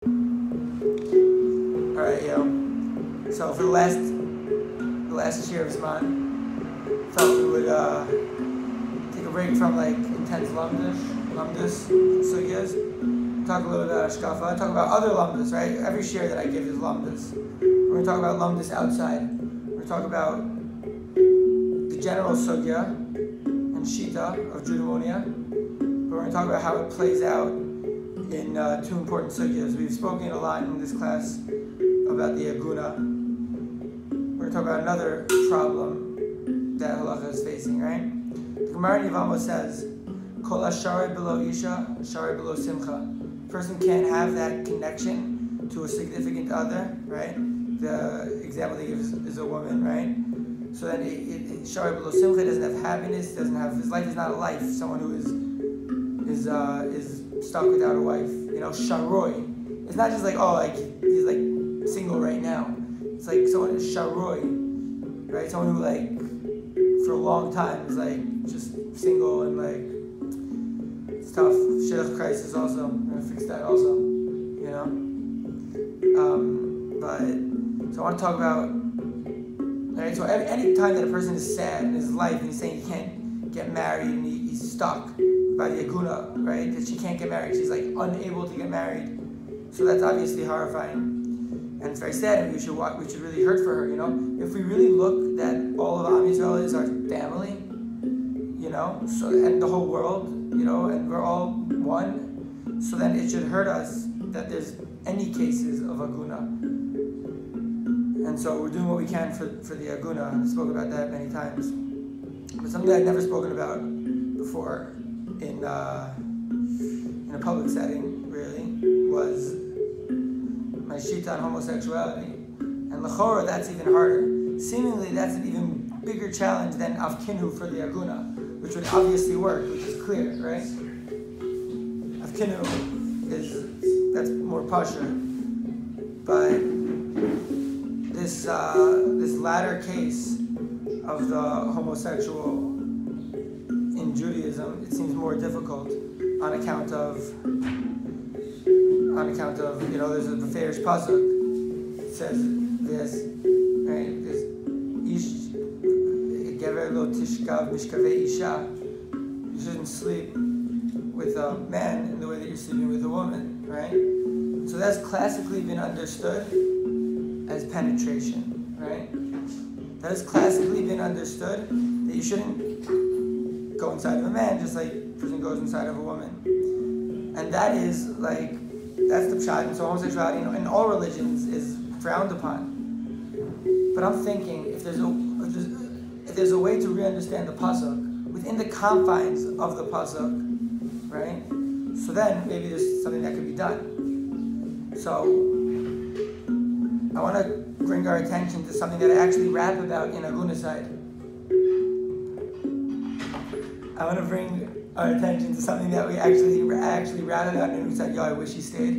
All right, yo. So for the last Shiur of Zman, thought we would take a break from like intense lumdus sugyas. Talk a little about Ashkafa. Talk about other lumdus, right? Every Shiur that I give is lumdus. We're going to talk about lumdus outside. We're going to talk about the general sugya and shita of Judamonia. But we're going to talk about how it plays out in two important sugyas. We've spoken a lot in this class about the aguna. We're going to talk about another problem that halacha is facing, right? The Gemara in Yevamos says, Kol asharei below isha, asharei below simcha. A person can't have that connection to a significant other, right? The example they give is a woman, right? So then asharei below simcha doesn't have happiness, his life is not a life. Someone who is stuck without a wife, sharoi. It's not just like, he's like single right now. It's like someone is sharoi, right? Someone who like for a long time is like just single and like it's tough. Shidduch crisis also. I'm gonna fix that also, But so I want to talk about. Right, so any time that a person is sad in his life and he's saying he can't get married and he's stuck by the aguna, right? That she can't get married. She's like unable to get married. So that's obviously horrifying. And it's very sad, and we should really hurt for her, If we really look that all of Am Yisrael is our family, so and the whole world, and we're all one, so then it should hurt us that there's any cases of aguna. And so we're doing what we can for the aguna. I've spoken about that many times. But something I'd never spoken about before in a public setting, really, was my shita on homosexuality. And l'chora, that's even harder. Seemingly, that's an even bigger challenge than avkinu for the aguna, which would obviously work, which is clear, right? Avkinu that's more pasha. But this latter case of the homosexual in Judaism, it seems more difficult on account of there's a Beferish pasuk. It says this, right? This ish gever lo tishkav mishkavei isha. You shouldn't sleep with a man in the way that you're sleeping with a woman, right? So that's classically been understood as penetration, right? That has classically been understood that you shouldn't go inside of a man just like a person goes inside of a woman. And that is like, that's the pshat. And so homosexuality in all religions is frowned upon. But I'm thinking if there's a way to re-understand the pasuk within the confines of the pasuk, right? So then maybe there's something that could be done. So I want to bring our attention to something that I actually rap about in Agunaside. I want to bring our attention to something that we actually rap about in Agunaside. Yo, I wish he stayed. I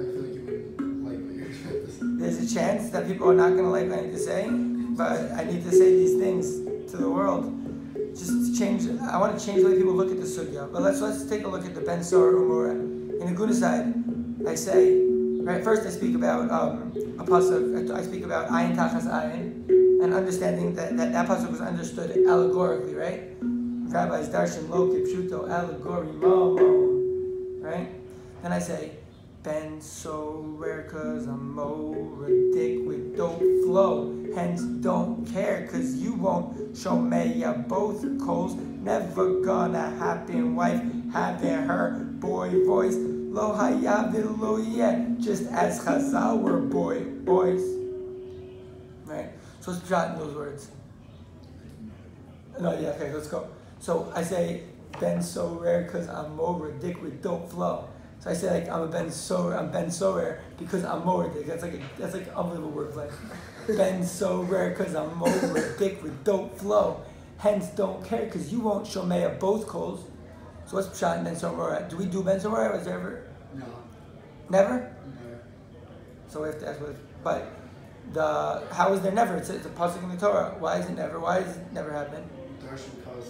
feel like you wouldn't like what you're trying to say. There's a chance that people are not going to like what I need to say, but I need to say these things to the world. Just to change. I want to change the way people look at the sugya. But let's take a look at the Ben Sor Umura. In Agunaside, I say, right, first I speak about a pasuk. I speak about ayin tachas ayin, and understanding that pasuk was understood allegorically, right? Rabbis darshan lo kipshuto allegory mo, right? Then I say, Ben so rare cause I'm dick with dope flow. Hence don't care cause you won't show me ya both coals. Never gonna happen, wife having her boy voice. Lo hayavil lo yet, just as Chazal were boys. Right? So it's shot in those words. No, yeah, okay, let's go. So I say, Ben so rare because I'm over dick with dope flow. So I say like I'm Ben so rare because I'm over dick. That's like unbelievable wordplay. Ben so rare because I'm over dick with dope flow. Hence don't care because you won't show me at both coals. So what's pshat in Ben so rare? Do we do Ben so rare? Was there ever? No. Never? Never. So we have to ask what. But how is there never? It's a pasuk in the Torah. Why is it never? Why does it never happen? Darshan Kaz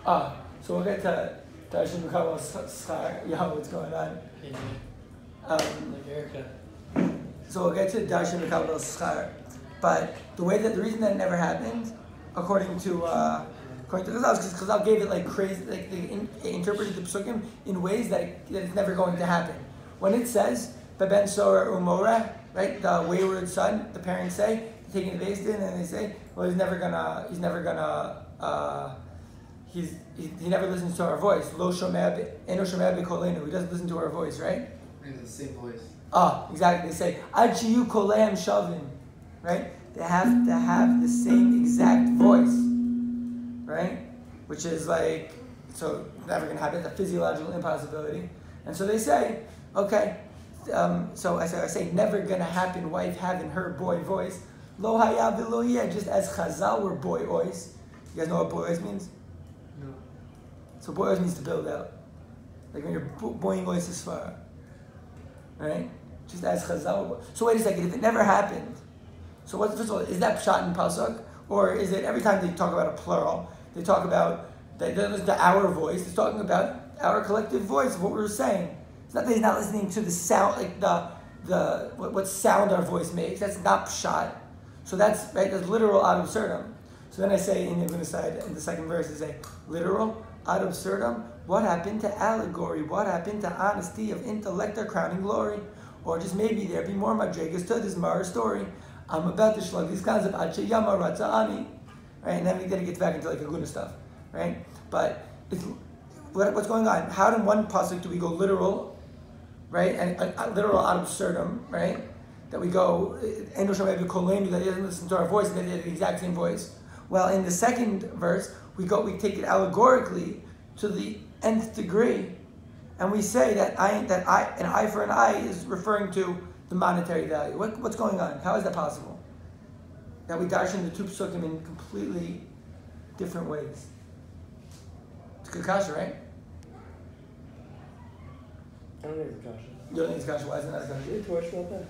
Schar. So we'll get to Darshan B'Kabal Schar. Yo, what's going on? Like Erica. So we'll get to Darshan Mekabel Schar. But the reason that it never happened, according to Chazal, is because Chazal gave it like crazy, like they interpreted the Pesukim in ways that it's never going to happen. When it says, Beben Sora Umora, right, the wayward son, the parents say, taking the base in, and they say, well, he never listens to our voice. Lo shomeh eno shomeh b'kolenu. He doesn't listen to our voice, right? It's the same voice. Exactly. They say, Ad shiyu kolehem shavim, right? They have to have the same exact voice, right? Which is like, so never going to happen. It's a physiological impossibility. And so they say, okay, so I say never going to happen, wife having her boy voice. Lo haya v'lo yeh, just as Chazal were boy ois. You guys know what boy ois means? No. So boy ois means to build out. Like when you're boying ois is far. Right? Just as Chazal. So wait a second, if it never happened, so first of all, is that pshat in pasuk, or is it every time they talk about a plural, they talk about the our voice? It's talking about our collective voice of what we were saying. It's not that he's not listening to the sound, like what sound our voice makes. That's not pshat. So that's right. That's literal ad absurdum. So then I say in the side in the second verse, I say literal ad absurdum. What happened to allegory? What happened to honesty of intellect or crowning glory? Or just maybe there be more madrigas to this Mara story. I'm about to shlug these kinds of Ache Yama Ratza'ani. Right? And then we gotta get back into like Aguna stuff. Right? But what's going on? How in one pasuk do we go literal, right? And literal ad absurdum, right? That we go Endo Shomeh B'Kolenu, that he doesn't listen to our voice, and that he has the exact same voice. Well, in the second verse, we take it allegorically to the nth degree, and we say that an eye for an eye is referring to the monetary value. What's going on? How is that possible? That we darshan the two psukim in completely different ways. It's a good kasha, right? I don't think it's a kasha. You don't think it's kasha? Why is it not a kasha? It's worse about that.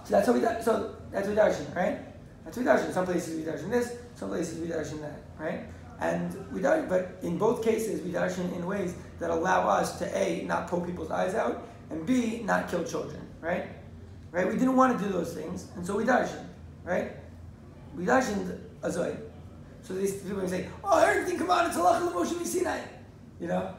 So that's how we darshan, right? That's we darshan. Some places we darshan this, some places we darshan that, right? And we darshan, but in both cases we darshan in ways that allow us to A, not poke people's eyes out, and B, not kill children, right? Right? We didn't want to do those things, and so we darshan, right? We darshan azoy. So these people say, "Oh, everything, come on, it's halacha l'moshe Sinai," you know.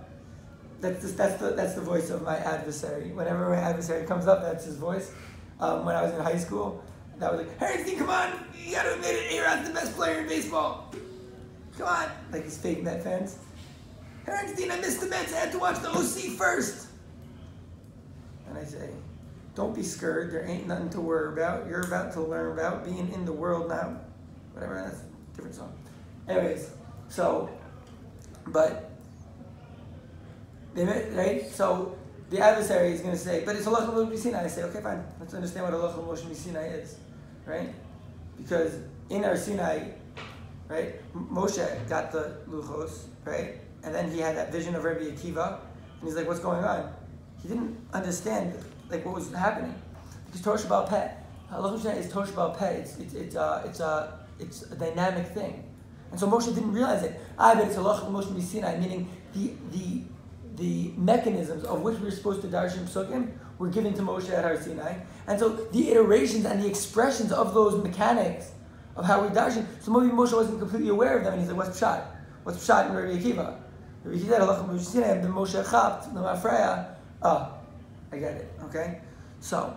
That's the voice of my adversary. Whenever my adversary comes up, that's his voice. When I was in high school, that was like, "Hey, come on, you got to admit it, A-Rod's the best player in baseball. Come on," like these fake Met fans. "Ernstine, I missed the Mets. I had to watch the OC first." And I say, don't be scared. There ain't nothing to worry about. You're about to learn about being in the world now. Whatever, that's a different song. Anyways, so, but, right? So the adversary is going to say, but it's halacha l'moshe Sinai. I say, okay, fine. Let's understand what halacha l'moshe Sinai is, right? Because in our Sinai, right, Moshe got the luchos, right? And then he had that vision of Rabbi Akiva, and he's like, what's going on? He didn't understand like what was happening. Because Torah Sheba'al Peh, halacha Sinai is Torah Sheba'al Peh. It's a dynamic thing. And so Moshe didn't realize it. But it's halacha l'moshe Sinai, meaning the mechanisms of which we're supposed to darshan psukim were given to Moshe at Har Sinai. And so the iterations and the expressions of those mechanics of how we darshan, so maybe Moshe wasn't completely aware of them, and he's like, what's pshat? What's pshat in Rabbi Akiva? Rabbi Akiva said, halacha l'moshe Sinai, the Moshe chapt, the mafreya. I get it, okay? So,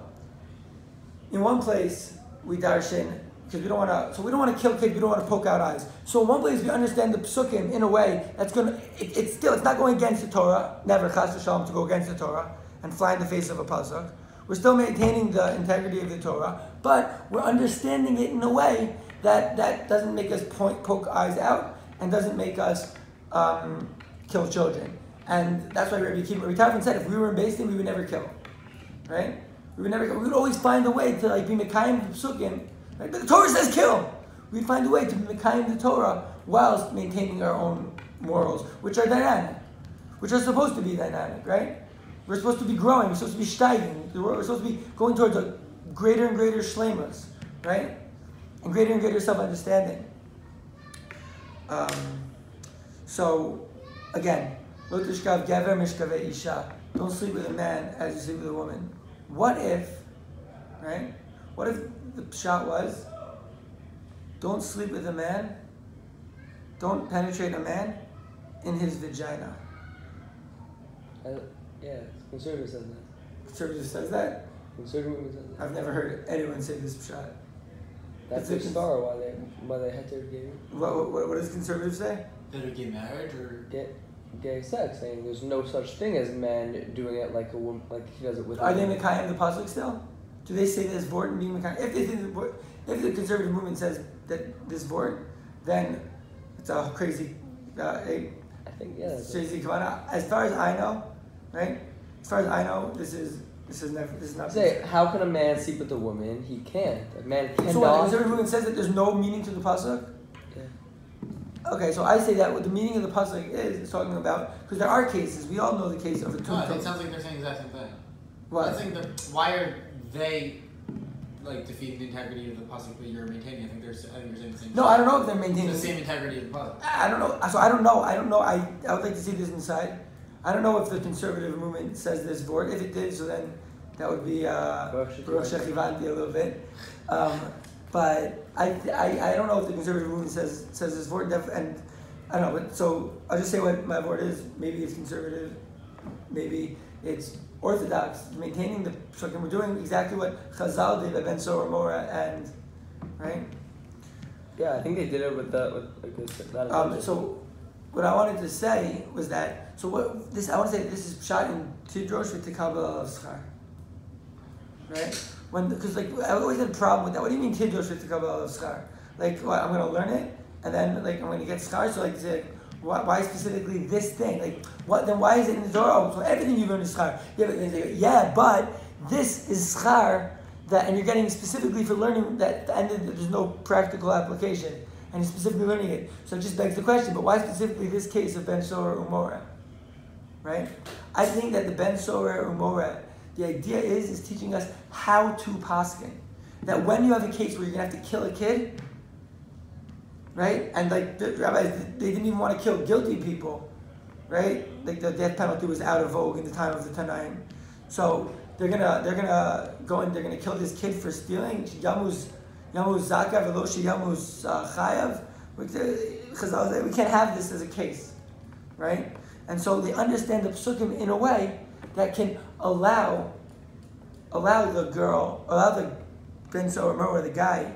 in one place, we darshan, because we don't want to kill kids, we don't want to poke out eyes. So in one place, we understand the psukim in a way that's going to, it's not going against the Torah, never, chas v'shalom, to go against the Torah and fly in the face of a pasuk. We're still maintaining the integrity of the Torah, but we're understanding it in a way that doesn't make us poke eyes out and doesn't make us kill children. And that's why Rabbi Tarfon said, if we were in Beis Din, we would never kill, right? We would always find a way to like be mekayim the psukim, right? But the Torah says kill. We'd find a way to be mekayim the Torah whilst maintaining our own morals, which are dynamic, which are supposed to be dynamic, right? We're supposed to be growing. We're supposed to be steiging. We're supposed to be going towards a greater and greater shleimus, right? And greater self-understanding. So, again, lo tishkav gever mishkaveh isha. Don't sleep with a man as you sleep with a woman. what if, right? What if the pshat was, don't sleep with a man, don't penetrate a man in his vagina. Yeah, conservative says that. Conservative says that? Conservative women says that. I've never heard anyone say this pshat. That's the star why they had to gay. What does conservative say? That a gay marriage or Gay sex, saying there's no such thing as man doing it like a woman, like he does it with. Are they Mekayim the pasuk still? Do they say this vort and being Mekayim? If the conservative movement says that this vort, then it's a crazy, I think crazy kavana. As far as I know, right? As far as I know, this is not. Say, how can a man sleep with a woman? He can't. A man cannot. So what, the conservative movement says that there's no meaning to the pasuk. Okay, so I say that what the meaning of the pasuk is talking about, because there are cases. We all know the case of a tumtum. No, it sounds like they're saying the exact same thing. What? I think why are they like defeating the integrity of the pasuk that you're maintaining? I think you're saying the same thing. No, I don't know if they're maintaining the same integrity of the pasuk. I don't know. So I don't know. I would like to see this inside. I don't know if the conservative movement says this vort. If it did, so then that would be Baruch Shechivanti a little bit. But I don't know if the conservative movement says this vort, and I don't know. But so I'll just say what my vort is. Maybe it's conservative, maybe it's orthodox, maintaining the psukim. We're doing exactly what Chazal did at Ben Sohar Mora, and right. Yeah, I think they did it with that. So what I wanted to say was that I want to say this is pshat in Tidrosh with Tikabel of Schar, right? Because I always had a problem with that. What do you mean Tidrosh with Tikabel of Schar? Like, what, I'm going to learn it, and then I'm going to get schar. So say, why specifically this thing? Like, what? Then why is it in the Torah? So everything you learn is schar. But this is schar that, and you're getting specifically for learning that, and there's no practical application, and you're specifically learning it. So it just begs the question: but why specifically this case of Ben Sohar Umora? Right? I think that the Ben Sohar Umora, the idea is teaching us how to paskin. That when you have a case where you're gonna have to kill a kid, right? And like the rabbis, they didn't even want to kill guilty people, right? Like the death penalty was out of vogue in the time of the Tanaim. So they're gonna go and they're gonna kill this kid for stealing. Yamuz zakav veloshi yamuz chayav. Chazal say we can't have this as a case, right? And so they understand the psukim in a way that can allow the Ben Sohar or the guy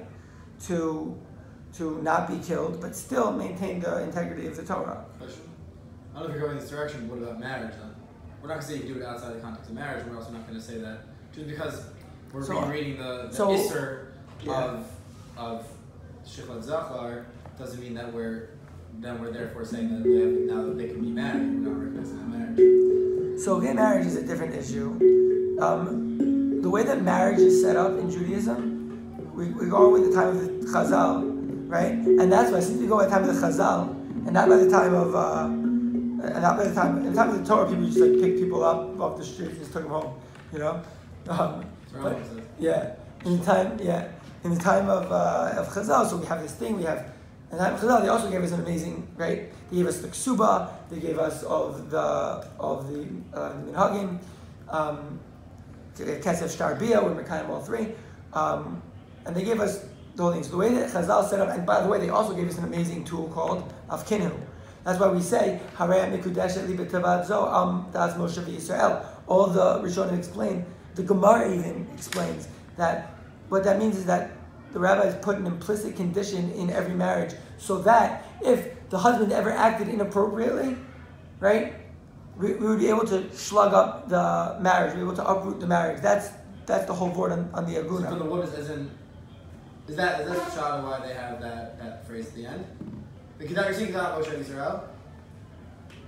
to not be killed, but still maintain the integrity of the Torah. Question. I don't know if you're going this direction, but what about marriage then? We're not going to say you do it outside the context of marriage. We're also not going to say that just because we're rereading the Isser of Shiflat Zachar doesn't mean that we're therefore saying that now that they can be married. We're not recognizing that marriage. So gay marriage is a different issue. The way that marriage is set up in Judaism, we go with the time of the Chazal, right? And that's why since we go by the time of the Chazal, and not by the time of in the time of the Torah, people just like pick people up off the street and just took them home, you know. But, yeah, in the time of Chazal, so we have this thing. In the time of Chazal, they also gave us an amazing, right? They gave us the ksuba. They gave us all of the minhagim, kesef shtar bia, when we're kind of all three, and they gave us the whole thing. So the way that Chazal set up, and by the way, they also gave us an amazing tool called avkinu. That's why we say, Harei mikudeshet li b'tevat zo das Moshe v'Yisrael. All the Rishonim explain, the Gemara even explains that what that means is that the rabbis put an implicit condition in every marriage so that if the husband ever acted inappropriately, right, we would be able to slug up the marriage, we'd be able to uproot the marriage. That's the whole board on the Aguna. So for the woman, is that the shot of why they have that phrase at the end? The Kedar Yisrael Moshe Yisrael?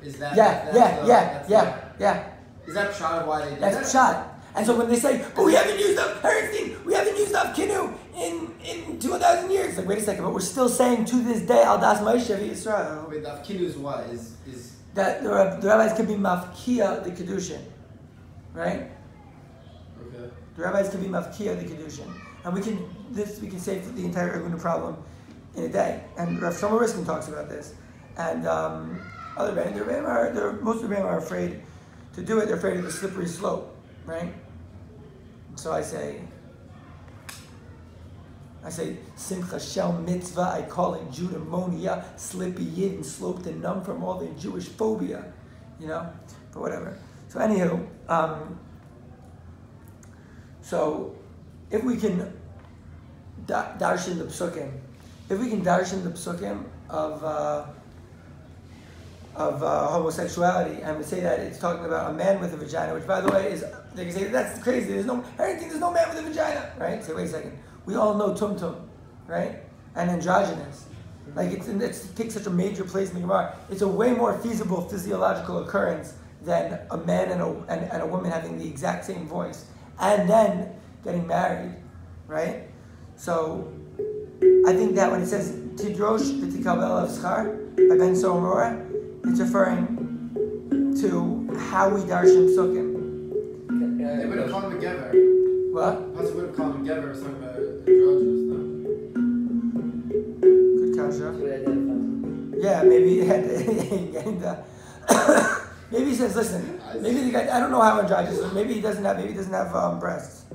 Is that yeah. Is that shot of why they did That's shot. And so when they say, but we haven't used up Kinu in 2,000 years, like wait a second, but we're still saying to this day Al Das Moshe Yisrael. Wait, the Kinu is what? Is that the rabbis can be mafkia the kedushin, right? Okay. The rabbis can be mafkia the kedushin, and we can save the entire Aguna problem in a day. And Rav Shlomo Riskin talks about this, and other most of the Rebbeim are afraid to do it. They're afraid of the slippery slope, right? So I say, Simcha Shel Mitzvah, I call it Judamonia, slippy yid and sloped and numb from all the Jewish phobia, but whatever. So anywho, so if we can darshan the psukim, of homosexuality, and we say that it's talking about a man with a vagina, which by the way is, they can say that's crazy, there's no man with a vagina, right? Say, wait a second, we all know tum, right? And androgynous. Like it takes such a major place in the Gemara. It's a way more feasible physiological occurrence than a man and a woman having the exact same voice, and then getting married, right? So I think that when it says Tidrosh v'tikabel av schar by Ben Soromora, it's referring to how we darshan psukim. They would have called him a gever. What? Possibly would have called him a gever or something about androgynous stuff. Good kasha. Yeah, maybe maybe he says, listen, maybe the guy, I don't know how androgynous, maybe he doesn't have breasts.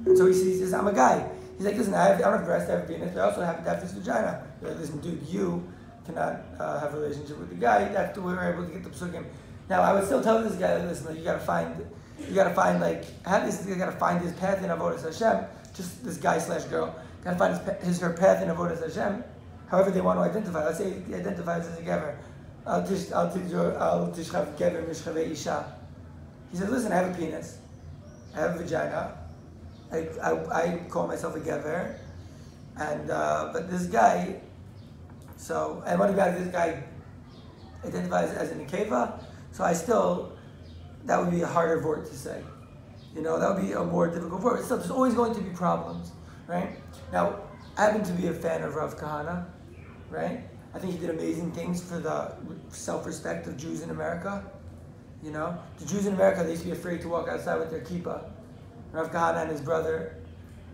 And so he says, I'm a guy. He's like, listen, I don't have breasts, I have a penis, but I also have this vagina. You're like, listen, dude, you cannot have a relationship with the guy. That's the way we're able to get the psukim. Now, I would still tell this guy, listen, you gotta find like, you gotta find his path in Avodas Hashem. Just this guy / girl gotta find her path in Avodas Hashem. However they want to identify. Let's say he identifies as a gever. Al tishchav gever mishchavei isha. He says, listen, I have a penis, I have a vagina. I call myself a gever, and but this guy. So, and what about this guy identifies as an nekeva? So that would be a harder word to say. That would be a more difficult word. Still, there's always going to be problems, right? Now, I happen to be a fan of Rav Kahana, right? I think he did amazing things for the self-respect of Jews in America. The Jews in America, they used to be afraid to walk outside with their kippah. Rav Kahana and his brother,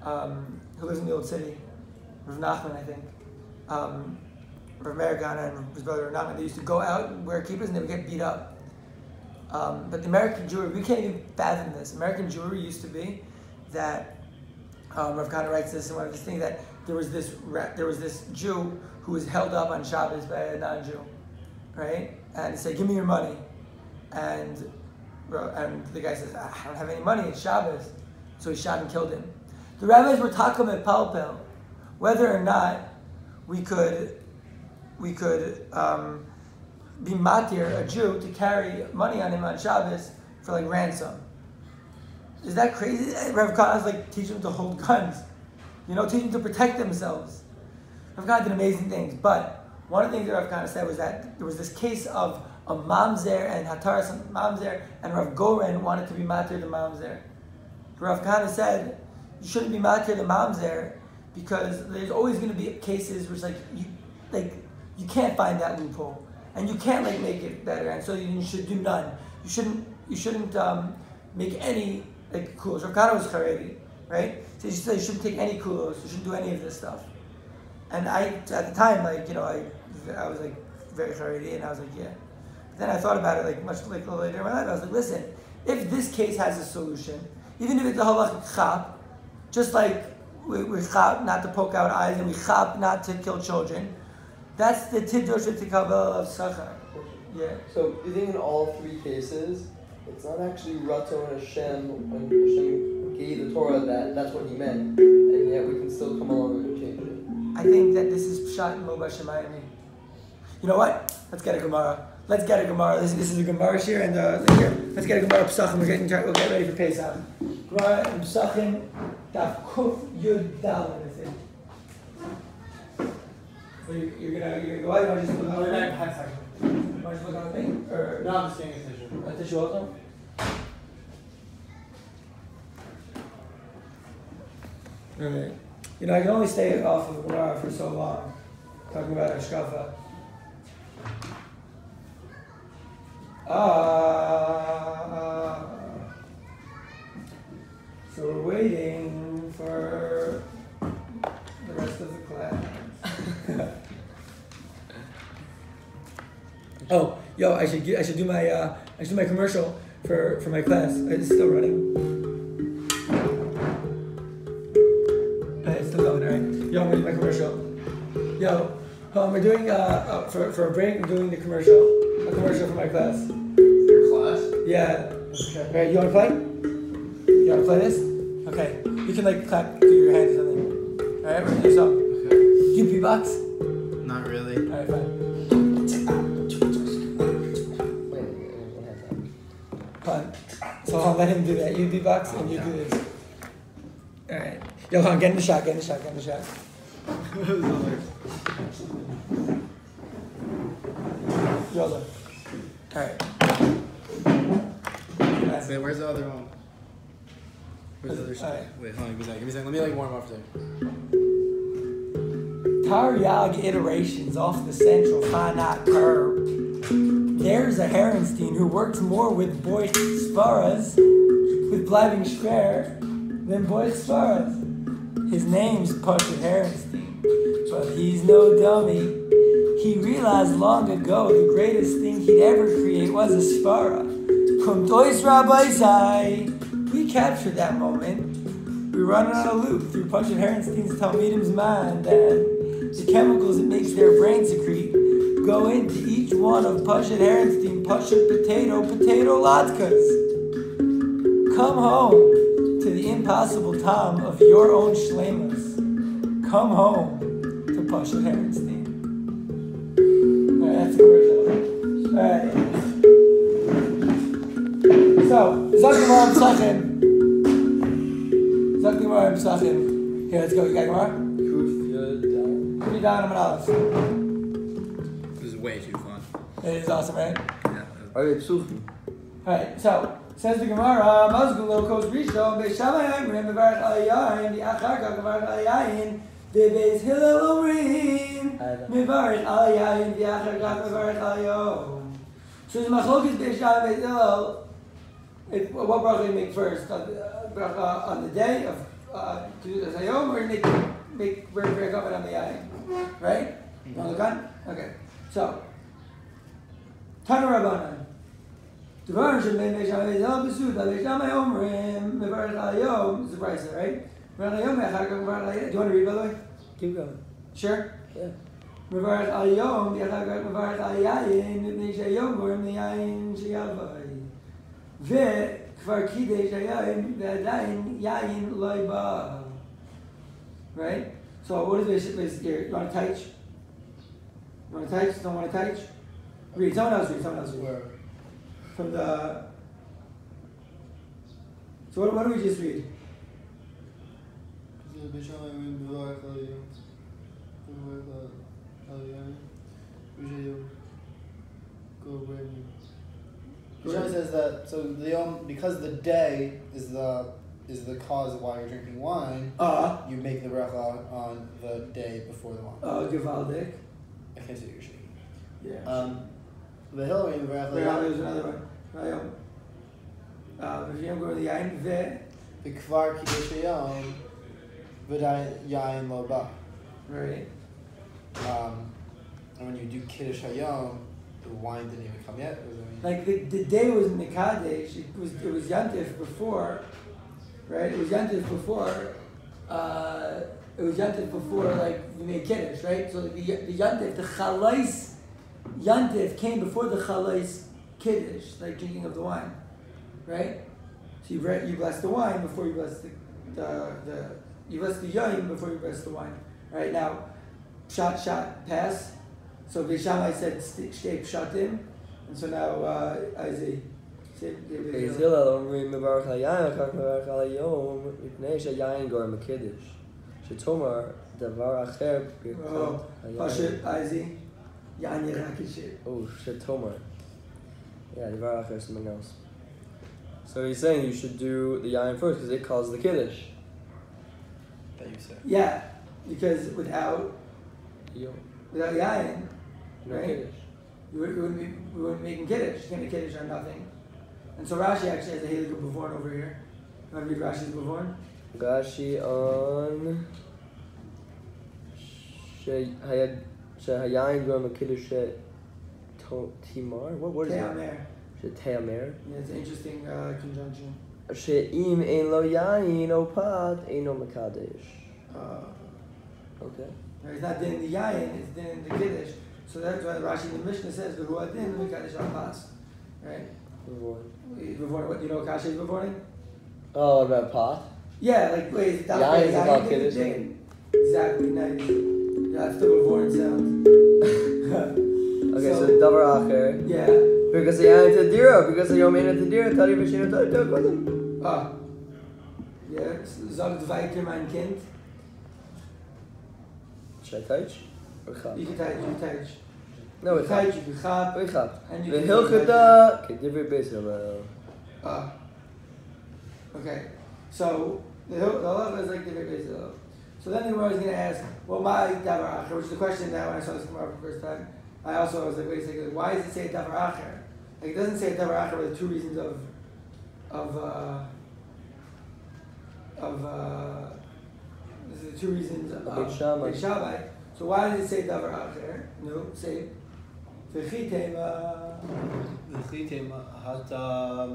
who lives in the old city, Rav Nachman, I think, Rav Meir Kahana and his brother Rav Nachman, they used to go out and wear kippahs and they would get beat up. But the American Jewry, we can't even fathom this. American Jewry used to be that, Rav Kahana writes this in one of his things, that there was this Jew who was held up on Shabbos by a non-Jew, right? And he said, give me your money. And the guy says, I don't have any money, it's Shabbos. So he shot and killed him. The rabbis were talking at palpel whether or not we could be matir a Jew to carry money on him on Shabbos for like ransom. Is that crazy? Rav Kahana's like teaching them to hold guns, teaching them to protect themselves. Rav Kahana did amazing things, but one of the things that Rav Kahana said was that there was this case of a mamzer and hataras mamzer, and Rav Goren wanted to be matir the mamzer. Rav Kahana said you shouldn't be matir the mamzer because there's always going to be cases which you can't find that loophole and you can't make it better, and so you should do none. You shouldn't make any kulos. Rav Kahana was Haredi, right? So you shouldn't take any kulos. You shouldn't do any of this stuff. And at the time, I was very Haredi, and I was like, yeah. Then I thought about it much later in my life. I was like, listen, if this case has a solution, even if it's a halachic chap, just like we chap not to poke out eyes and we chap not to kill children, that's the tidrosh v'tikabel of sachar. Yeah. So you think in all three cases, it's not actually Ratzon Hashem when Hashem gave the Torah that's what He meant, and yet we can still come along and change it. I think that this is pshat and lo b'shamayim. You know what? Let's get a Gemara. This is a Gemara here, and here. Let's get a Gemara Pesachim. We'll get ready for Pesach. Gemara Pesachim, Daf Kuf Yud Daled. I think. So you're gonna go out. You want to just look out? You want to just look out at me? Or no, I'm just getting a tissue. A tissue also. All right. I can only stay off of Gemara for so long, talking about Hashkafa. So we're waiting for the rest of the class. Oh, yo! I should do my commercial for my class. It's still running. Yo, I'm doing my commercial. Yo, we're doing for a break. I'm doing a commercial for my class. Your class? Yeah. Okay. Alright, you wanna play? You wanna play this? Okay. You can like clap through your hands or something. Alright, we're gonna do a song. Okay. Do you beatbox? Not really. Alright, fine. Fine. So I'll let him do that. You beatbox and you do this. Alright. Yo, hold on, get in the shot. Yola. Alright. Wait, where's the other one? Where's the other shot? Right. Wait, hold on, give me a second. Let me like warm up there. Taryag iterations off the central finite curve. There's a Herenstein who works more with Boy Sparas, with Bleibing Schwer, than Boy Sparas. His name's Patrick Herenstein, but he's no dummy. He realized long ago the greatest thing he'd ever create was a Spara. From Dois Rabbi Zai, we captured that moment. We run on a loop through Patrick Herenstein's Talmidim's mind, and the chemicals it makes their brain secrete go into each one of Patrick Herenstein, Patrick potato latkes. Come home to the impossible time of your own shlemas. Come home to Patrick Herenstein. Alright, that's the commercial. Alright. So, Zakimar Psachim. Here, let's go. You got Gemara? Kuf Yud Aleph. This is way too fun. It is awesome, right? Yeah. Okay, Sufi. Alright, so, says the Gemara, Mazgu Lokos Rishon, Beishamayim, Mevarach Alayayin, the Acharka, Mevarach Alayayin, Bebeis Hillel Omrim, Mevarach Alayayin, the Acharka, Mevarach Alayom. So the Machlokes Beishamayim, Beis Hillel, what bracha do you make first? On the day of Tudas Hayom, or make very covered on the Yayin? Right? You want to look on? Okay. So, Tana Rabbanan. Devar Shemein Beishamayim, Beis Hillel Besuda, Beishamayim Omrim, Mevarach Alayom, this is the price, right? Mevarach Alayom, Acharka, Mevarach Alayim. Do you want to read, by the way? Keep going. Sure? Yeah. Mevarach Alayom, Acharka, Mevarach Alayayin, Mipnei Sheyom, Gorim Liyayin, Sheyavai. וכבר קידש היין ועדיין יין לא בא. Right? So what is this here? You want to touch? You want to touch? Don't want to touch? Read. Someone else read. Where? From the... So what do we just read? Shai says that because the day is the cause of why you're drinking wine, you make the bracha on the day before the wine. Gevaldik. I can't see what you're shaking. Yeah. The Hillary in the bracha. There's another one. If you don't go to the yain, the kvar kiddush hayom, v'day yain lo ba. Right. And when you do kiddush hayom, the wine didn't even come yet. Like the day was Nekadesh, it was Yantif before, right? It was Yantif before like we made Kiddush, right? So the Yantif, the Chalais Yantif came before the Chalais Kiddush, like drinking of the wine, right? So you bless the wine before you bless you bless the yain before you bless the wine, right? Now, shot, pass. So Beishamai said shtei pshatim, and so now Isaiah said Beis Hillel Omrim Mevarach Hayayin, Achar Mevarach Alayom, Mipnei Sheyayin Gorem Kiddush. Shetomar Davar Acher Birkot Hayayin. Pashut Isaiah, Yain Yerakishit. Oh, Shetomar. Yeah, Davar Acher is something else. So he's saying you should do the Yayin first because it calls the Kiddush. That you said. Yeah, because without Yain, no right? Kiddush. We wouldn't be making Kiddush. You can't make Kiddush on nothing. And so Rashi actually has a Halakha Bevorn over here. You want to read Rashi's Bevorn? Rashi on Shehayayin Gorem Kiddush Timar. What is that? Sheteamer. Yeah, it's an interesting conjunction. She'im ein lo yayin opat ein lo mekadesh. Okay. Right? It's not din in the yayin, it's din in the kiddush. So that's why Rashi in the Mishnah says the huad din the kaddish al pas. Right? Before what you know Kasha is beforehing? Oh, about pot? Yeah, like wait, it's yayin is about kiddush. Exactly, nice. Yeah, that's the beforehing sound. Okay, so davar acher. Yeah. Because the yayin tadira, because the yom ain't tadira, tadi v'shinu tadi kodem. Ah. Yeah, sagt weiter mein Kind. Should I touch? Or chap? You can touch. No, it's chap. You can chap. We chap. And you The can hilchata, kedivri beisel. Ah. Okay. So the halacha is like the Bezil. So then the Gemara is going to ask, well, my davar acher, which is the question that when I saw this Gemara for the first time, I also was like, wait a second, why does it say davar acher? Like it doesn't say davar acher with two reasons of this is the two reasons of Beit Shammai. So why does it say davar acher? No, say v'chitema. V'chitema hatam.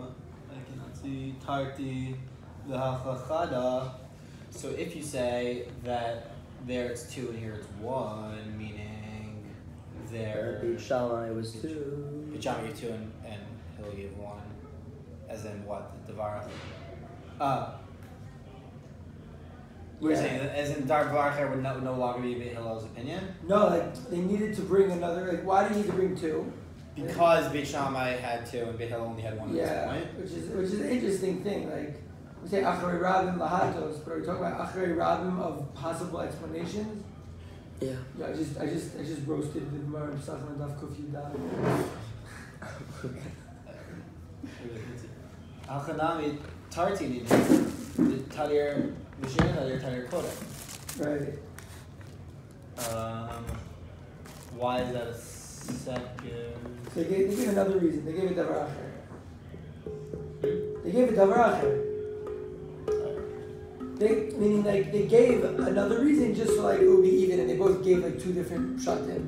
I cannot see tarti v'hachachada. So if you say that there it's 2 and here it's 1, meaning there Beit Shammai was 2. Beit Shammai gave 2 and Hillel gave 1, as in what the davar. We're saying that as in davar acher would no longer be Beit Hillel's opinion. No, like they needed to bring another. Like why do you need to bring 2? Because Beit Shammai had 2 and Beit Hillel only had 1 at this point. which is an interesting thing. Like we say acharei rabim lahatos, but are we talking about acharei rabim of possible explanations? Yeah. Yeah, I just roasted the Gemara and Pesach and Daf Kuf Yudal. Al-Khanami Tarti needed the Tadir Mishin, Tadir Koda. Right. Why is that a second? So they gave another reason. They gave it davar acher. They gave it davar acher. Meaning like they gave another reason just so like it would be even, and they both gave like 2 different shatim,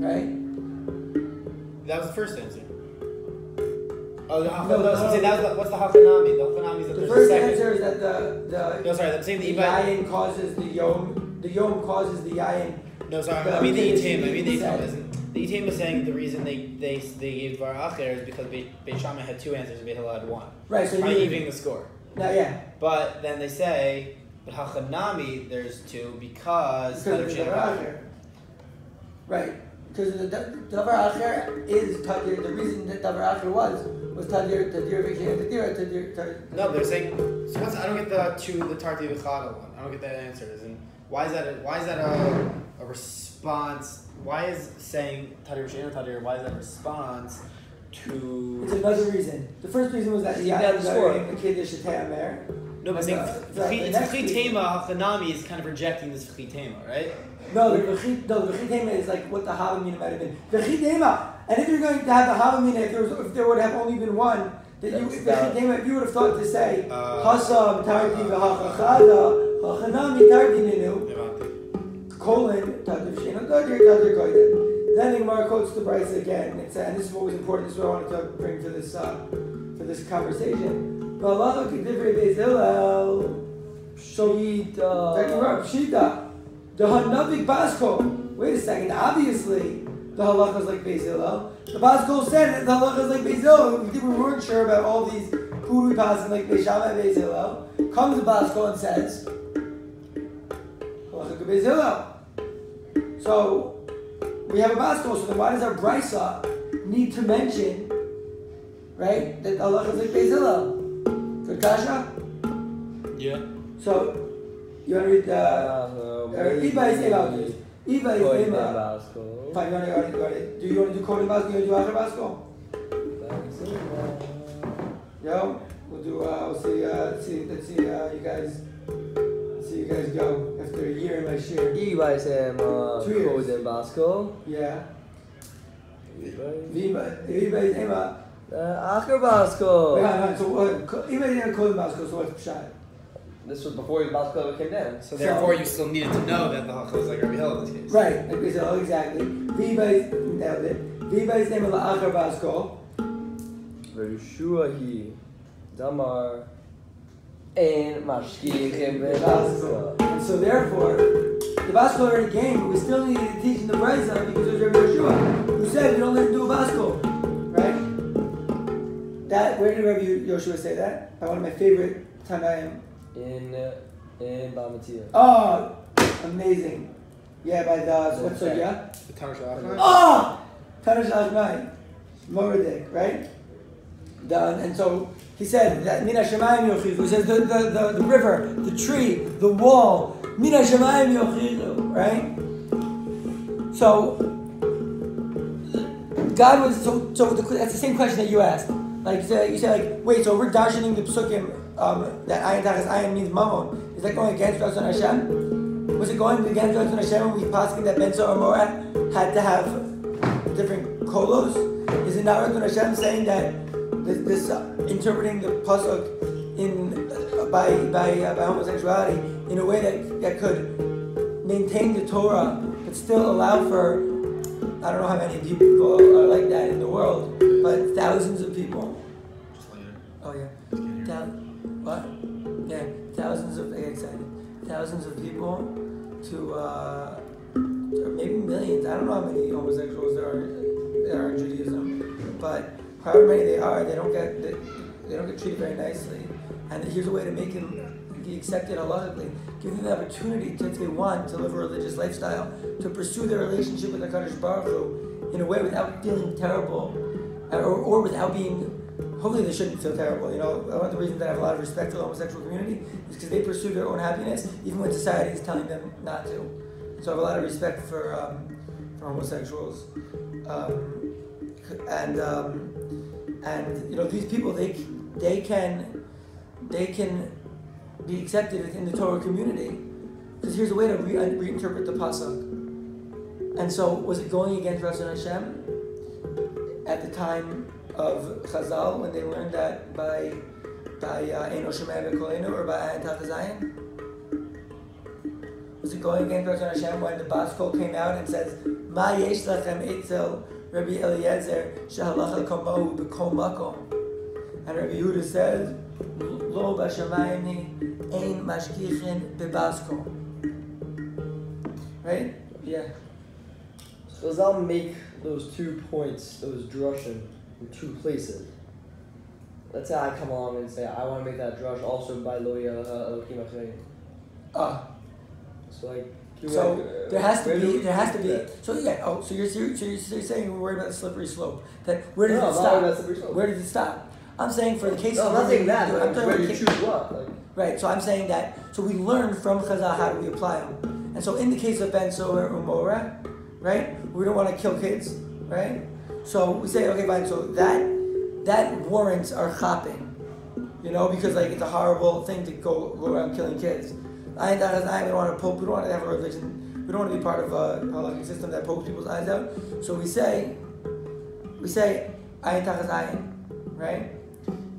right? That was the first answer. No, what's the Hachanami? The Hachanami is that the there's first a second. answer is that the I'm saying the yayin causes the yom causes the yayin. No, sorry, I mean the Itim. The Itim is saying the reason they gave davar acher is because Beit Shammai had 2 answers and Beit Hillel had 1. Right, so by evening the score. No, yeah. But then they say, but Hachanami there's 2 because of davar acher. Right, because the davar acher is tadir. The reason that davar acher was tadir tadir. No, they're saying. So I don't get the tarti v'chada one. I don't get that answer. Why is that a response? Why is saying tadir v'shein tadir? Why is that a response to? It's another reason. The first reason was that the yayin the kiddush amer. No, but saying it's v'chitema hachanami is kind of rejecting this v'chitema, right? No, the v'chitema is like what the havamina might have been. V'chitema, and if you're going to have the havamina, if there would have only been one, if you would have thought to say hasam tarti v'hachachada hachanami tarti ninu colon tadir shena tadir koyden. Then the Gemara quotes the Brisa again, and this is what was important. This is what I wanted to bring to this conversation. B'halacha k'divrei Beis Hillel pshita. The Hanavik Basko. Wait a second. Obviously, the halacha is like Beis Hillel. The Basko said that the halacha is like Beis Hillel. We weren't sure about all these who we pass like Beis Shammai and Beis Hillel. Comes the Basko and says, halacha Beis Hillel. So we have a Basko. So then, why does our Brisa need to mention, right, that the halacha is like Beis Hillel? Good kasha. Yeah. So. You want to read Iba is Ema, please. Iba is Ema. Fine, you want to do you want to do Kohen Basko? You want to do Acher Basko? Yo, we'll do. We'll see. Let's see you guys go after a year in my Shiur. Iba is Ema. 2 years. Kohen Basko. Yeah. Iba is Ema. Acher Basko. Wait, so Iba is Ema Kohen Basko. So what's Pshat? This was before his Basko came down. So therefore, you still needed to know that the halacha was like Rabbi Hillel in this case. Right, like we said, exactly. Viva is nailed it. Viva is name of Acher Basko. Verushuahi Damar and Mashkichim Basko. And so therefore, the baskol already came, but we still needed to teach in the Brisa because it was Rabbi Yeshua who said we don't let him do a baskol, right? That where did Rabbi Yeshua say that? By one of my favorite Tanaim. In Bamatia. Oh, amazing! Yeah, by the what's so yeah? The Tanash Achmai. Oh, Tanash Achmai, Moradik, right? And so he said that Mina Shemayim Yochichu. He says the river, the tree, the wall. Mina Shemayim Yochichu, right? So God was that's the same question that you asked. Like you said, like wait, so we're darshaning the psukim that ayin tachas ayin means mamon. Is that going against Ratzon Hashem? Was it going against Ratzon Hashem when we passed that Ben Sor Amora had to have different kolos? Is it not Ratzon Hashem saying that this interpreting the pasuk by homosexuality in a way that could maintain the Torah but still allow for, I don't know how many people are like that in the world, but thousands of people. Oh yeah, what? Yeah, thousands of thousands of people to or maybe millions. I don't know how many homosexuals there are in Judaism, but however many they are, they don't get treated very nicely. And here's a way to make them be accepted halachically, give them the opportunity to, if they want, to live a religious lifestyle, to pursue their relationship with HaKadosh Baruch Hu in a way without feeling terrible, or without being. Hopefully they shouldn't feel terrible. You know, one of the reasons that I have a lot of respect for the homosexual community is because they pursue their own happiness, even when society is telling them not to. So I have a lot of respect for homosexuals, and you know, these people they can be accepted within the Torah community, because here's a way to reinterpret the pasuk. And so, was it going against Ratzon Hashem at the time of Chazal when they learned that by Eino Shemei B'Kolenu or by Ayin Tachas Ayin? Was it going against Ratzon Hashem when the Baskol came out and says, Ma yesh lachem etzel Rabbi Eliezer shehalacha kamohu b'kol makom? And Rabbi Yehuda says, Lo b'shamayim ein mashkichin bebaskol. Right? Yeah. So Chazal make those 2 points, those drushim, in 2 places. Let's say I come along and say I want to make that drush also by Lo Elokim Achrein. So like. There has to be. So yeah. Oh, so you're saying we're worried about the slippery slope. That where did it stop? Where did it stop? I'm saying for the case. No, I'm not saying that. I'm saying where you choose what. Like. Right. So I'm saying that. So we learn from Chazal how do we apply them. And so in the case of Ben Soer or Mora, right? We don't want to kill kids, right? So we say, okay, fine. So that warrants our chopping, you know, because like it's a horrible thing to go around killing kids. We don't want to poke. We don't want to have a religion. We don't want to be part of a halakhic system that pokes people's eyes out. So we say, ayin tachas ayin, right?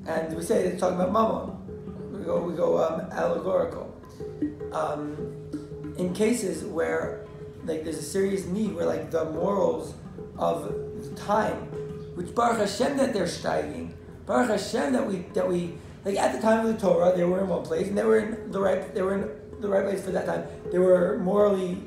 And we say it's talking about mammon. We go allegorical. In cases where like there's a serious need, where like the morals of the time, which Baruch Hashem that they're steiging, Baruch Hashem that we like at the time of the Torah they were in one place and they were in the right place for that time. They were morally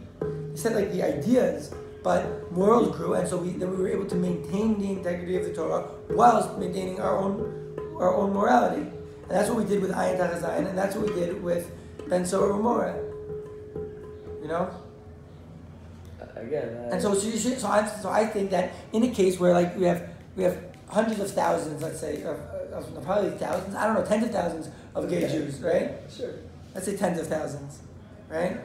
set like the ideas, but morals grew, and so we were able to maintain the integrity of the Torah whilst maintaining our own morality. And that's what we did with Ayin Tachas Ayin, and that's what we did with Ben Soer Umorah. You know. Again. And so I think that in a case where like we have hundreds of thousands, let's say, of probably thousands, I don't know, tens of thousands of gay Jews, right? Sure. Let's say tens of thousands, right?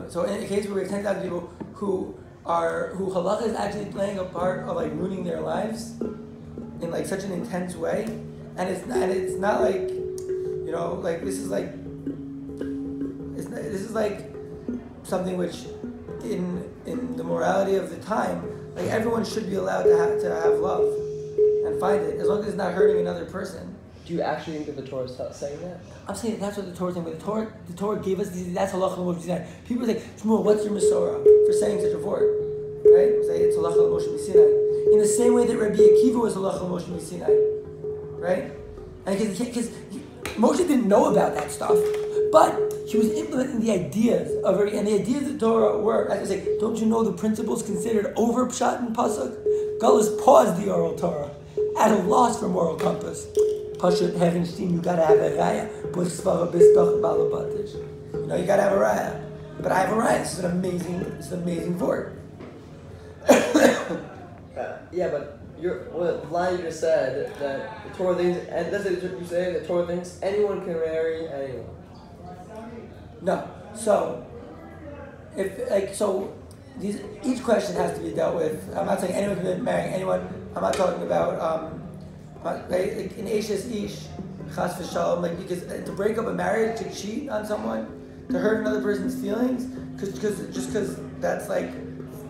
So in a case where we have 10,000 people who halacha is actually playing a part of like ruining their lives in like such an intense way, and it's not like, you know, like this is like something which in the morality of the time, like everyone should be allowed to have love and find it, as long as it's not hurting another person. Do you actually think that the Torah is saying that? I'm saying that's what the Torah is saying, but the Torah gave us that's halacha l'moshe Sinai. People say, Shmuel, what's your Masorah for saying such a word? Right? We say it's halacha l'moshe Sinai. In the same way that Rabbi Akiva was halacha l'moshe Sinai. Right? And because Moshe didn't know about that stuff, but he was implementing the ideas of it, and the ideas of the Torah were, as I say, don't you know the principles considered over pshat and pasuk? Gullus paused the oral Torah, at a loss for moral compass. Pashat having seen, you gotta have a raya. You know, you gotta have a raya. But I have a raya. This is an amazing word. Yeah, but what line you just said that the Torah thinks, and that's what you say. The Torah thinks anyone can marry anyone. No. So, each question has to be dealt with. I'm not saying anyone can marry anyone. I'm not talking about in Ashes Ish, Chas v'Shalom, because to break up a marriage, to cheat on someone, to hurt another person's feelings, because that's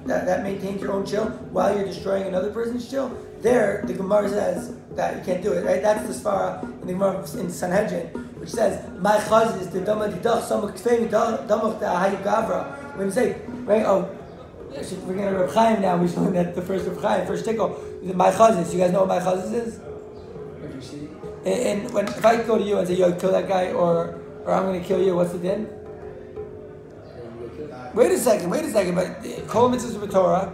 that maintains your own chill while you're destroying another person's chill. There, the Gemara says that you can't do it, right? That's the svara in the Gemara in Sanhedrin, which says, "My chaz is the dama didach samach tfei damach da'ahayu gavra." When you say, right? Oh, actually, we're going to Reb Chaim now. We showing that the first Reb Chaim, first tickle. My chazis. You guys know what my chazis is? What do you see? And if I go to you and say, "Yo, kill that guy," or I'm going to kill you, what's the din? Wait a second. But Kol mitzvahs of the Torah,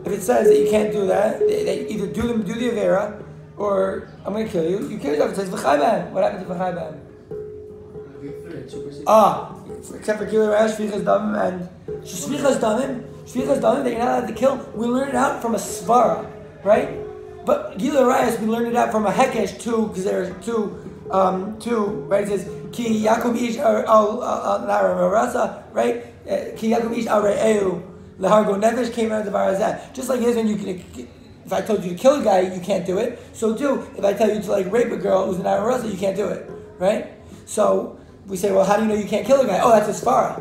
if it says that you can't do that, they either do the avera, or I'm going to kill you. You kill yourself. It says v'chayban. What happened to v'chayban? Except for Gilui Rash, Shvichas Damim, and Shvichas Damim that you're not allowed to kill. We learn it out from a svara, right? But Gilui Rash, we learned it out from a hekesh too, because there are two, right? It says Ki Yakum Ish Rasa, right? Ki Yakum Ish Re'eu Lehargo Nefesh came out of the Barazat. Just like it is when you can, if I told you to kill a guy, you can't do it. So too, if I tell you to rape a girl who's an Rasa, you can't do it, right? So we say, well, how do you know you can't kill a guy? Oh, that's a svara.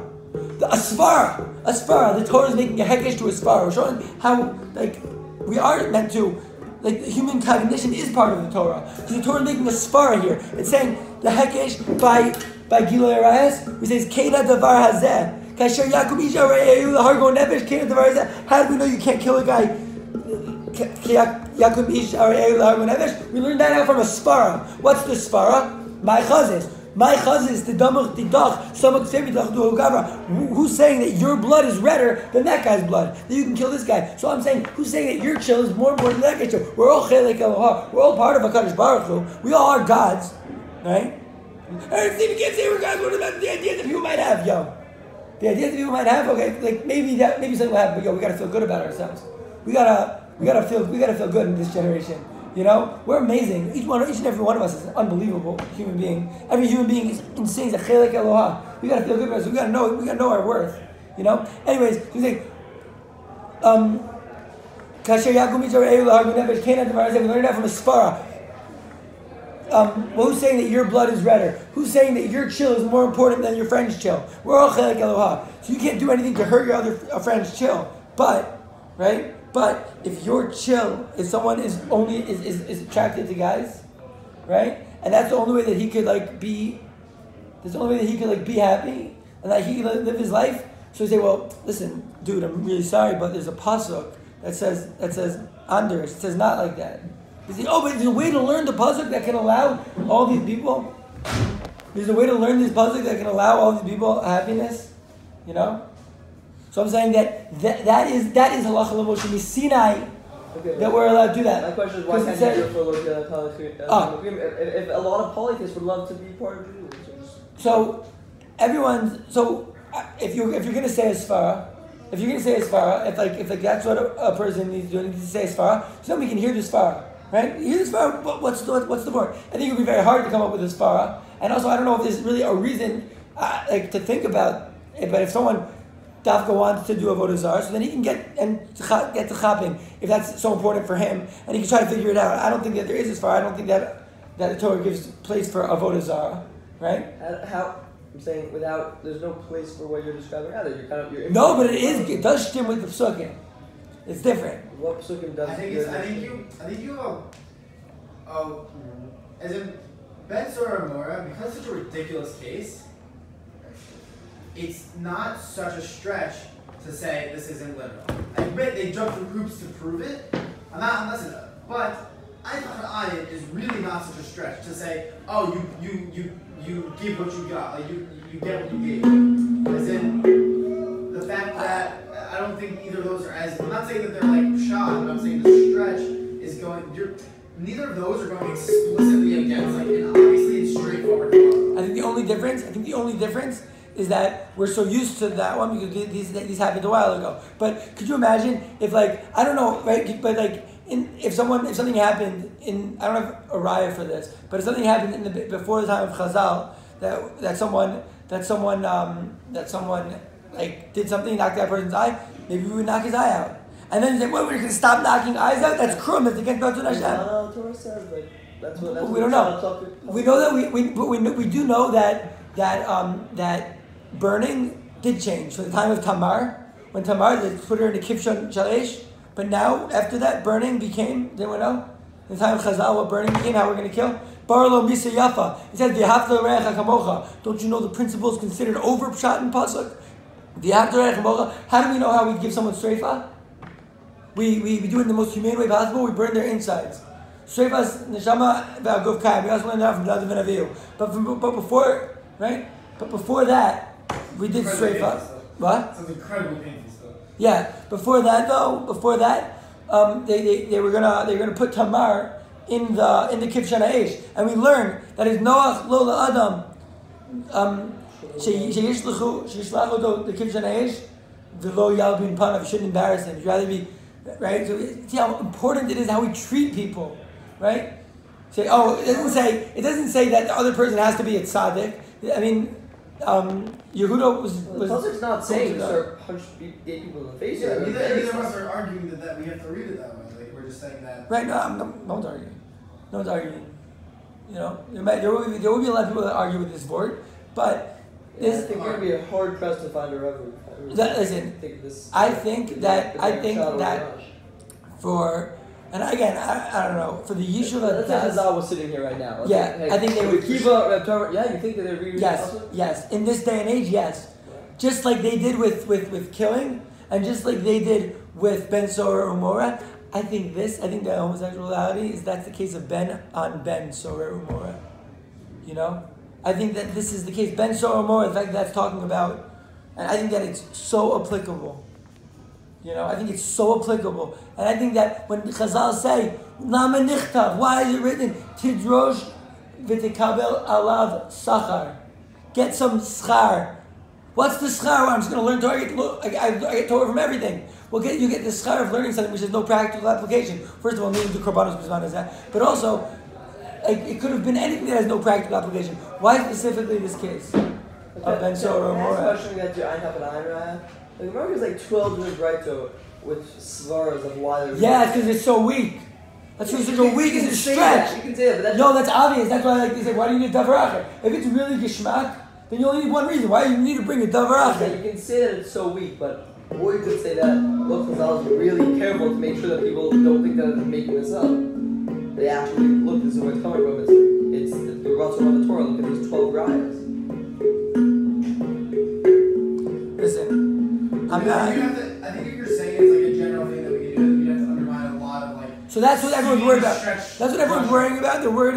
A svara. The Torah is making a hekesh to a svara. We're showing how, we are meant to, human cognition is part of the Torah. Because the Torah is making a svara here. It's saying the hekesh by Gilui Arayos, he says, Keida davar hazeh. Kasher Yakum Isha Re'eu L'hargo Nefesh Keida davar hazeh. How do we know you can't kill a guy? Yakum Isha Re'eu L'hargo Nefesh. We learned that out from a svara. What's the svara? My chazis. My chazis, the damach didach, samak sevitach du gavra. Who's saying that your blood is redder than that guy's blood? That you can kill this guy. So I'm saying, who's saying that your chill is more important than that guy's chill? We're all chelek Elohah. We're all part of HaKadosh Baruch Hu. We all are gods, right? And you can't say we're gods. What about the idea that people might have, yo? The idea that people might have, okay, maybe something will happen, but yo, we gotta feel good about ourselves. We gotta feel good in this generation. You know, we're amazing. Each and every one of us is an unbelievable human being. Every human being is insane. It's a chelek Elohah. We gotta feel good about us. We gotta know our worth. You know. Anyways, he's like, Kasher Yakum Mitzvah Re'eu L'hargo Nefesh Keina Davar Hazeh. We learned that from a svara. Well, who's saying that your blood is redder? Who's saying that your chill is more important than your friend's chill? We're all chelek Elohah. So you can't do anything to hurt your other friend's chill. But, right? But if your chill, if someone is attracted to guys, right, and that's the only way that he could be happy and that he can live his life. So you say, well, listen, dude, I'm really sorry, but there's a pasuk that says under. It says not like that. You say, oh, but there's a way to learn the pasuk that can allow all these people. There's a way to learn this pasuk that can allow all these people happiness, you know. So I'm saying that is halacha l'Moshe Sinai, that we're allowed to do that. My question is, why can't you do it for if a lot of polytheists would love to be part of Judaism? So if you're going to say a svara, if that's what a person needs to do, needs to say a svara, so then we can hear the svara, right? Hear the svara. What's the word? I think it would be very hard to come up with a svara, and also I don't know if there's really a reason to think about it. But if someone Dafka wants to do avodah zarah, so then he can get to chapping if that's so important for him, and he can try to figure it out. I don't think that there is as far. I don't think that the Torah gives place for avodah zarah, right? How I'm saying there's no place for what you're describing either. You're no, but it does stem with the psukim. It's different. What psukim does? I think you have as in Ben Sora Mora, because it's such a ridiculous case. It's not such a stretch to say this isn't literal. I admit they jumped through hoops to prove it. I'm not listening to it. But Ayin is really not such a stretch to say, oh, you give what you got, like you get what you gave. As in, the fact that I don't think either of those are as, I'm not saying that they're like shot, but I'm saying the stretch is going, neither of those are going explicitly against, like, and obviously it's straightforward. I think the only difference is that we're so used to that one because these happened a while ago. But could you imagine if, like, I don't know, right? But like, if something happened in, I don't have a raya for this, but if something happened before the time of Chazal that someone like did something, knocked that person's eye, maybe we would knock his eye out. And then you say, well, we're going to stop knocking eyes out? That's krum. That's against Ratzon Hashem. Torah says, like, that's what we don't know. We know that we do know that burning did change for the time of Tamar. When Tamar, they put her in the Kivshon Shalesh. But now, after that, burning became, does anyone know? In the time of Chazal, what burning became, how we're going to kill? Barlo Misa Yafa. It says, V'yahafta re'echa kamocha. Don't you know the principles considered over Pshat and Pasuk? V'yahafta re'echa kamocha. How do we know how we give someone streifa? We do it in the most humane way possible. We burn their insides. Streifas neshama v'aguf kayim. We also learned that from Nadav and Avihu. But before, right? But before that, we did streifa. What? Sounds incredibly painful stuff. Yeah. Before that, they were gonna put Tamar in the Kivshon Ha'esh, and we learned that is Noach lo la'adam sheyishlachu the Kivshon Ha'esh v'lo yalbin panav. You shouldn't embarrass him. You'd rather be right. So see how important it is how we treat people, right? Say, oh, it doesn't say that the other person has to be a tzaddik. I mean, Yehuda was the Pasuk's not saying to start punch people in the face. Yeah, neither of us are arguing that we have to read it that way. Like, we're just saying that. Right? No one's arguing. No one's arguing. You know, there will be a lot of people that argue with this word, but I think you're going to be hard pressed to find a reverend. Listen, I think that for, and again, I don't know, for the yeshiva that Chazal was sitting here right now. Yeah, hey, I think they would keep up. Yeah, you think that they're reading? Yes. In this day and age, yes. Just like they did with killing, and just like they did with Ben Sorah Umorah, I think that homosexuality that's the case of Ben on Ben Sorah Umorah. You know, I think that this is the case. Ben Sorah Umorah, the fact that's talking about, and I think that it's so applicable. You know, I think it's so applicable. And I think that when Chazal say, Lama nichtav, why is it written? Tidrosh v'tekabel alav sachar. Get some schar. What's the schar? I'm just going to learn Torah. I get Torah from everything. Well, you get the schar of learning something which has no practical application. First of all, neither do korbanos b'zman hazeh. But also, it could have been anything that has no practical application. Why specifically this case? Of Ben Sorah Umorah. Question we got to Ein Hap and Ein Raya. The Gemara is like 12 years right to with svaras of why they're. Yeah, it's because it's so weak. That's such a weak as a stretch. You can say that, but that's obvious. That's why they say, why do you need davar acher? If it's really geshmak, then you only need one reason. Why do you need to bring a davar acher? You can say that it's so weak, but or you could say that look, Chazal is really careful to make sure that people don't think that they're making this up. They actually look. This is where it's coming from. It's the Ratzon of the Torah. Look at these 12 rayas. Listen. I think if you're saying it's like a general thing that we can do, you have to undermine a lot of like. So that's what everyone's worried about. That's what everyone's worrying about. They're worried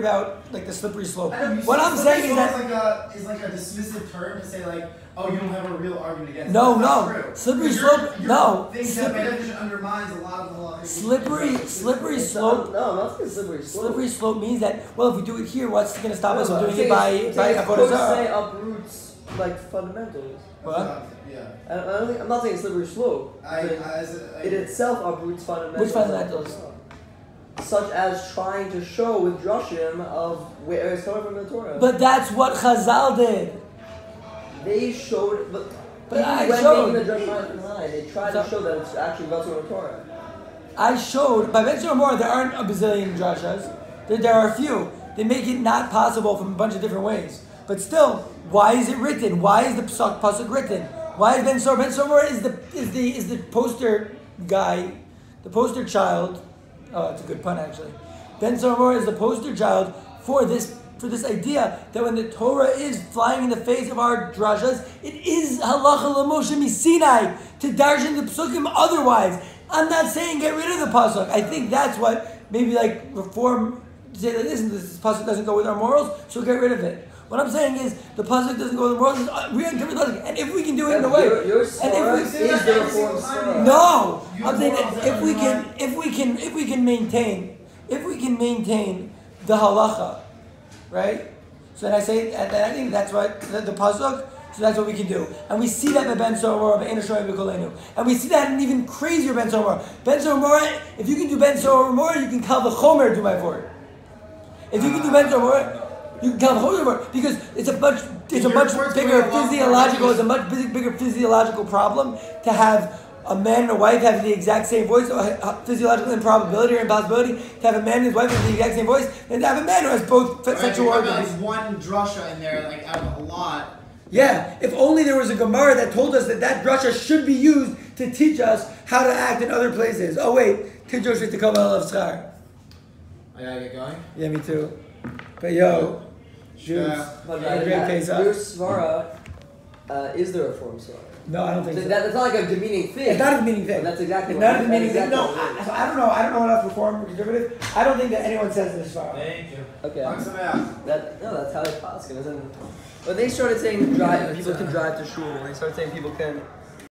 about like the slippery slope. What I'm saying is that is like a dismissive term to say like, oh, you don't have a real argument against. No. True. Slippery slope. No. Things that by definition undermines a lot of the law. Slippery slope. No, not slippery slope. Slippery slope means that if we do it here, what's going to stop us from doing it by avodah zarah? Say uproots like fundamentals. What? Yeah. I'm not saying slippery slope. It itself uproots fundamentals. Which fundamentals? Such as trying to show with drushim of where it's coming from the Torah. But that's what Chazal did. They showed, but I when showed. making the judgment line, they tried to show that it's actually Ratzon of the Torah. I showed by Ben Sorah Umorah there aren't a bazillion drashas. There are a few. They make it not possible from a bunch of different ways. But still, why is it written? Why is the pasuk written? Why is Ben Sorah? Ben Sorah Umorah is the poster guy, the poster child. Oh, it's a good pun actually. Ben Sorah Umorah is the poster child for this idea that when the Torah is flying in the face of our drashas, it is halacha l'Moshe miSinai to darshan the psukim otherwise. I'm not saying get rid of the pasuk. I think that's what maybe like reform say that listen, this pasuk doesn't go with our morals, so get rid of it. What I'm saying is the pasuk doesn't go with the morals. We interpret the pasuk, and if we can do it in a way, your svara is the reform svara. No, I'm saying that if we can maintain the halacha, right? So then I say, and I think that's what the pasuk. So that's what we can do. And we see that by Ben Sohar, by Eino Shomer B'Kolenu. And we see that in even crazier Ben Sohar. Ben Sohar, if you can do Ben Sohar more, you can call the Chomer do my word. If you can do Ben Sohar, you can call the Chomer more. Because it's a much bigger physiological problem to have a man and a wife have the exact same voice, a physiological improbability or impossibility to have a man and his wife have the exact same voice, than to have a man who has both sexual organs. Like one drasha in there, like out of a lot. Yeah, if only there was a Gemara that told us that drasha should be used to teach us how to act in other places. Oh wait, Tidrosh v'tikol alav schar. I gotta get going? Yeah, me too. But yo, Jews, But great case up. your svara is the reform svara. No, I don't think so. That's not like a demeaning thing. It's not a demeaning thing. But that's exactly it's what not a demeaning thing. exactly No, I don't know. I don't know enough reform or conservative. I don't think that anyone says this far. Thank you. Okay. That's how they pass it. When they started saying people can drive to shul, when they started saying people can